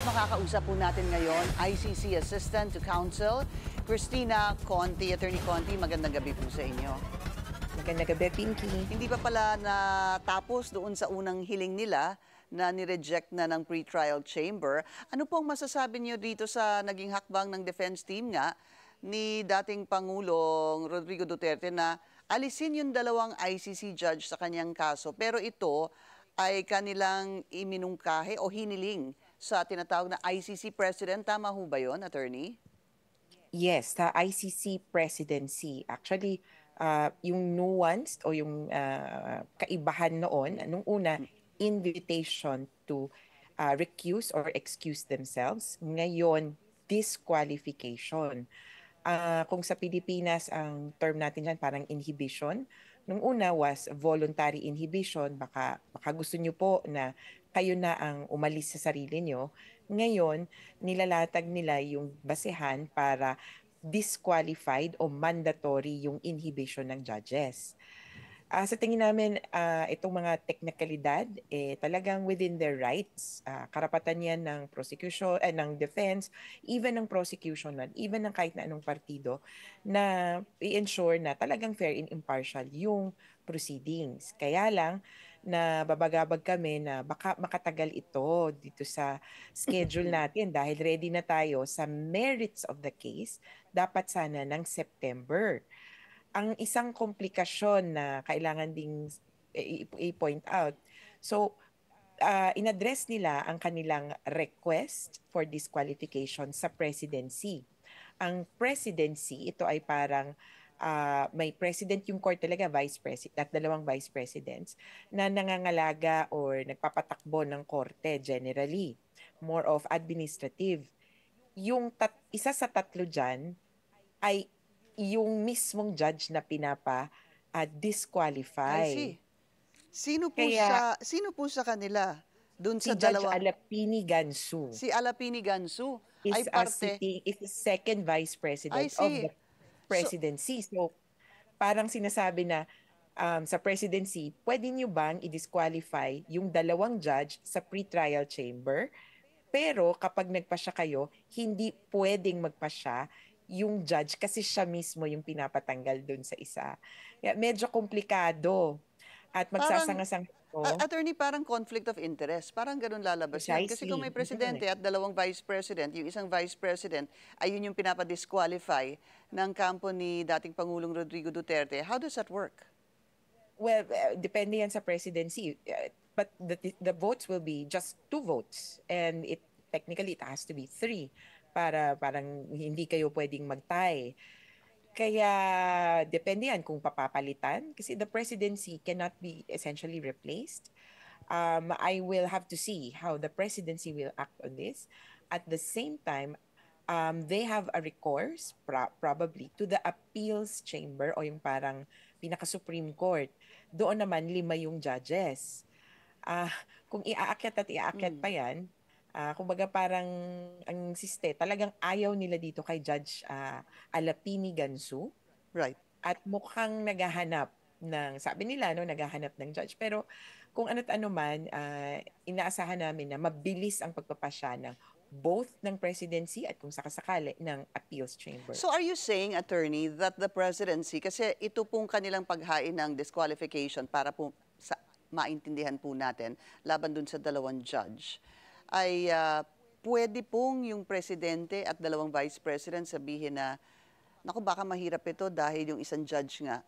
makakausap po natin ngayon, ICC Assistant to Counsel, Christina Conti. Attorney Conti, magandang gabi po sa inyo. Magandang gabi, Pinky. Hindi pa pala natapos doon sa unang hiling nila na nireject na ng pre-trial chamber. Ano pong masasabi niyo dito sa naging hakbang ng defense team nga ni dating Pangulong Rodrigo Duterte na alisin yung dalawang ICC judge sa kanyang kaso, pero ito ay kanilang iminungkahi o hiniling sa tinatawag na ICC President. Tama ho ba yun, Attorney? Yes, sa ICC presidency. Actually, yung nuanced o yung kaibahan noon, nung una, invitation to recuse or excuse themselves. Ngayon, disqualification. Kung sa Pilipinas, ang term natin dyan parang inhibition. Nung una was voluntary inhibition. Baka gusto nyo po na kayo na ang umalis sa sarili nyo. Ngayon, nilalatag nila yung basehan para disqualified o mandatory yung inhibition ng judges. Sa tingin namin, itong mga teknikalidad, talagang within their rights, karapatan yan ng prosecution, ng defense, even ng prosecution, even ng kahit na anong partido, na i-ensure na talagang fair and impartial yung proceedings. Kaya lang, na babagabag kami na baka makatagal ito dito sa schedule natin dahil ready na tayo sa merits of the case, dapat sana ng September. Ang isang komplikasyon na kailangan ding i-point out. So, inaddress nila ang kanilang request for disqualification sa presidency. Ang presidency, ito ay parang may president yung court talaga, vice president at dalawang vice presidents na nangangalaga or nagpapatakbo ng korte generally. More of administrative. Yung isa sa tatlo dyan ay yung mismong judge na I disqualify. see. Sino Kaya po sa kanila doon si sa Judge dalawang? Alapini Gansu Si Alapini Gansu ay is parte. is the second vice I president of see. the presidency. So parang sinasabi na sa presidency, pwede nyo bang i-disqualify yung dalawang judge sa pre-trial chamber? Pero kapag nagpasya kayo, hindi pwedeng magpasya yung judge kasi siya mismo yung pinapatanggal dun sa isa. Kaya medyo komplikado at Parang, magsasanga-sanga ito. attorney, parang conflict of interest. Parang ganun lalabas yun. Kasi kung may Precisely. presidente at dalawang vice president, yung isang vice president ay yun yung pinapa-disqualify ng kampo ni dating Pangulong Rodrigo Duterte. How does that work? Well, depende yan sa presidency. But the votes will be just 2 votes. And technically, it has to be 3 para parang hindi kayo pwedeng mag-tie. Kaya depende yan kung papapalitan. Kasi the presidency cannot be essentially replaced. I will have to see how the presidency will act on this. At the same time, they have a recourse probably to the appeals chamber o yung parang pinaka-Supreme Court. Doon naman 5 yung judges. Kung iaakyat at iaakyat pa yan, kumbaga parang ang talagang ayaw nila dito kay Judge Alapini Gansu. Right. At mukhang naghahanap sabi nila, no, naghahanap ng judge. Pero kung ano't ano man, inaasahan namin na mabilis ang pagpapasya ng both ng presidency at kung sakasakali ng appeals chamber. So are you saying, attorney, that the presidency, kasi ito pong kanilang paghain ng disqualification para po maintindihan po natin laban dun sa dalawang judge, ay pwede pong yung presidente at dalawang vice president sabihin na, naku, baka mahirap ito dahil yung isang judge nga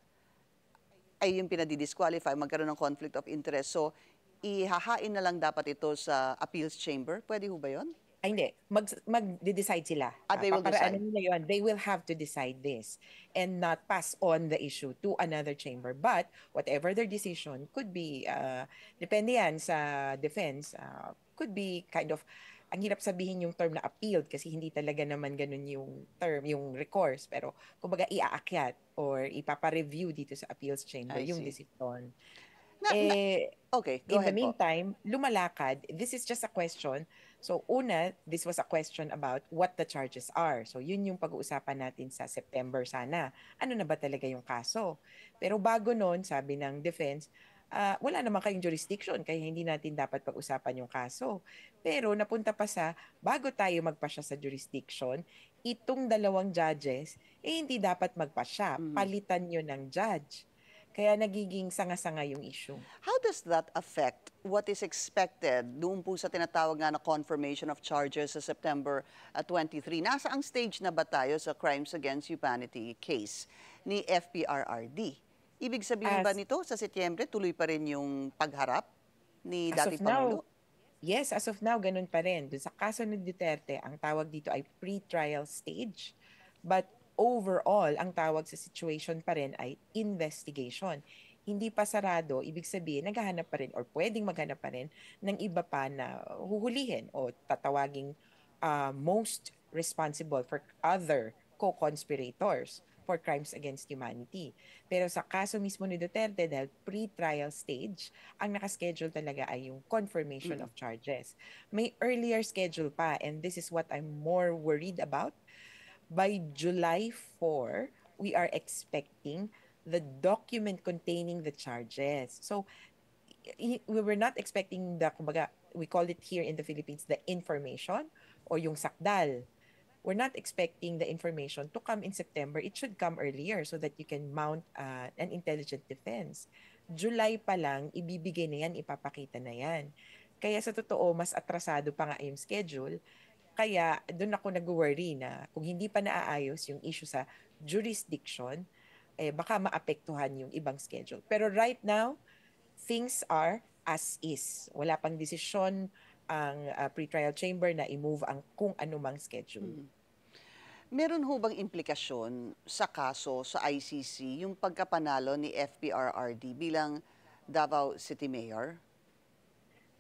ay yung pinadi-disqualify, magkaroon ng conflict of interest. So, ihahain na lang dapat ito sa appeals chamber. Pwede ho ba yun? Ay, hindi. Mag-decide sila. They will decide. Nila yun, they will have to decide this and not pass on the issue to another chamber. But whatever their decision could be, depende yan sa defense, could be kind of, ang hirap sabihin yung term na appealed kasi hindi talaga naman ganun yung term, yung recourse. Pero kumbaga iaakyat or ipapa-review dito sa appeals chamber yung decision. Okay, go in ahead the meantime, lumalakad, this is just a question. So una, this was a question about what the charges are. So yun yung pag-uusapan natin sa September sana. Ano na ba talaga yung kaso? Pero bago noon, sabi ng defense, wala naman kayong jurisdiction kaya hindi natin dapat pag-usapan yung kaso. Pero napunta pa sa bago tayo magpasya sa jurisdiction, itong dalawang judges, hindi dapat magpasya. Palitan nyo ng judge. Kaya nagiging sanga-sanga yung issue. How does that affect what is expected doon po sa tinatawag nga na confirmation of charges sa September 23? Nasa ang stage na ba tayo sa Crimes Against Humanity case ni FPRRD? Ibig sabihin ba nito sa Setyembre tuloy pa rin yung pagharap ni As dating of now, Pangulo? yes, as of now, ganun pa rin. Dun sa kaso ni Duterte, ang tawag dito ay pre-trial stage. But overall, ang tawag sa situation pa rin ay investigation. Hindi pa sarado, ibig sabihin, naghahanap pa rin or pwedeng maghanap pa rin ng iba pa na huhulihin o tatawaging most responsible for other co-conspirators for crimes against humanity. Pero sa kaso mismo ni Duterte, dahil pre-trial stage, ang nakaschedule talaga ay yung confirmation of charges. May earlier schedule pa, and this is what I'm more worried about. By July 4, we are expecting the document containing the charges. So, we were not expecting the, kumbaga, we call it here in the Philippines, the information or yung sakdal. We're not expecting the information to come in September. It should come earlier so that you can mount an intelligent defense. July pa lang, ibibigay na yan, ipapakita na yan. Kaya sa totoo, mas atrasado pa nga yung schedule. Kaya doon ako nag-worry na kung hindi pa naaayos yung issue sa jurisdiction, baka maapektuhan yung ibang schedule. Pero right now, things are as is. Wala pang desisyon ang pre-trial chamber na i-move ang kung anumang schedule. Meron ho bang implikasyon sa kaso sa ICC yung pagkapanalo ni FPRRD bilang Davao City Mayor?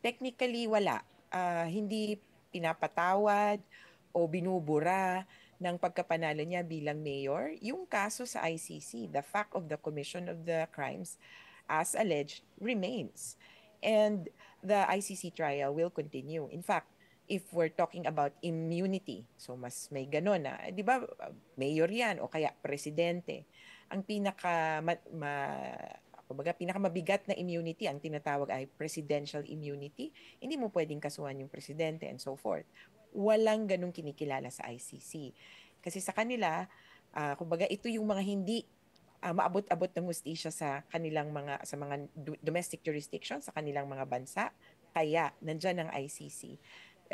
Technically, wala. Hindi pinapatawad o binubura ng pagkapanalo niya bilang mayor yung kaso sa ICC. The fact of the commission of the crimes as alleged remains. And the ICC trial will continue. In fact, if we're talking about immunity, so mas may ganon na, di ba, mayor yan o kaya presidente, ang pinakamabigat na immunity, ang tinatawag ay presidential immunity, hindi mo pwedeng kasuhan yung presidente and so forth. Walang ganung kinikilala sa ICC. Kasi sa kanila, kumbaga ito yung mga hindi maabot-abot ng hustisya sa kanilang mga domestic jurisdiction sa kanilang mga bansa, kaya nandyan ang ICC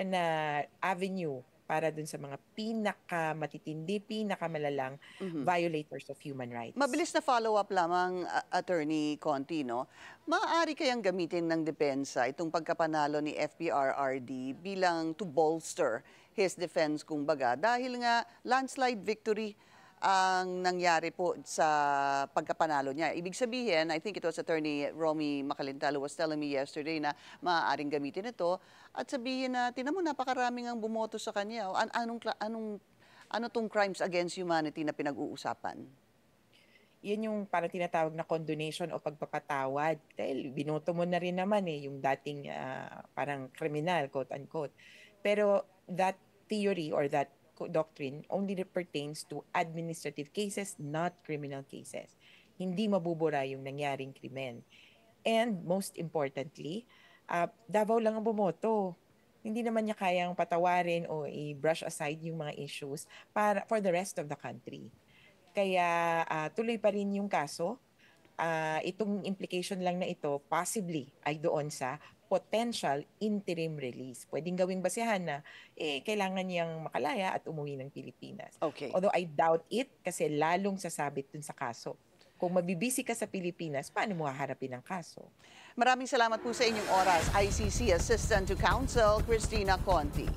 na avenue para dun sa mga pinakamatitindi, pinakamalalang violators of human rights. Mabilis na follow-up lamang, Attorney Conti, no? Maaari kayang gamitin ng depensa itong pagkapanalo ni FPRRD bilang to bolster his defense, kumbaga, dahil nga landslide victory ang nangyari po sa pagkapanalo niya. Ibig sabihin, I think it was Attorney Romy Macalintal who was telling me yesterday na maaaring gamitin ito at sabihin na, tinan mo, napakaraming ang bumoto sa kanya. Ano tong crimes against humanity na pinag-uusapan? Yan yung parang tinatawag na condonation o pagpapatawad. Dahil binoto mo na rin naman yung dating parang criminal, quote-unquote. Pero that theory or that doctrine only pertains to administrative cases, not criminal cases. Hindi mabubura yung nangyaring krimen. And most importantly, Davao lang ang bumoto. Hindi naman niya kayang patawarin o i-brush aside yung mga issues for the rest of the country. Kaya tuloy pa rin yung kaso. Itong implication lang na ito possibly ay doon sa potential interim release. Pwedeng gawing basehan na kailangan niyang makalaya at umuwi ng Pilipinas. Okay. Although I doubt it kasi lalong sasabit dun sa kaso. Kung mabibisi ka sa Pilipinas, paano mo haharapin ang kaso? Maraming salamat po sa inyong oras, ICC Assistant to Counsel Cristina Conti.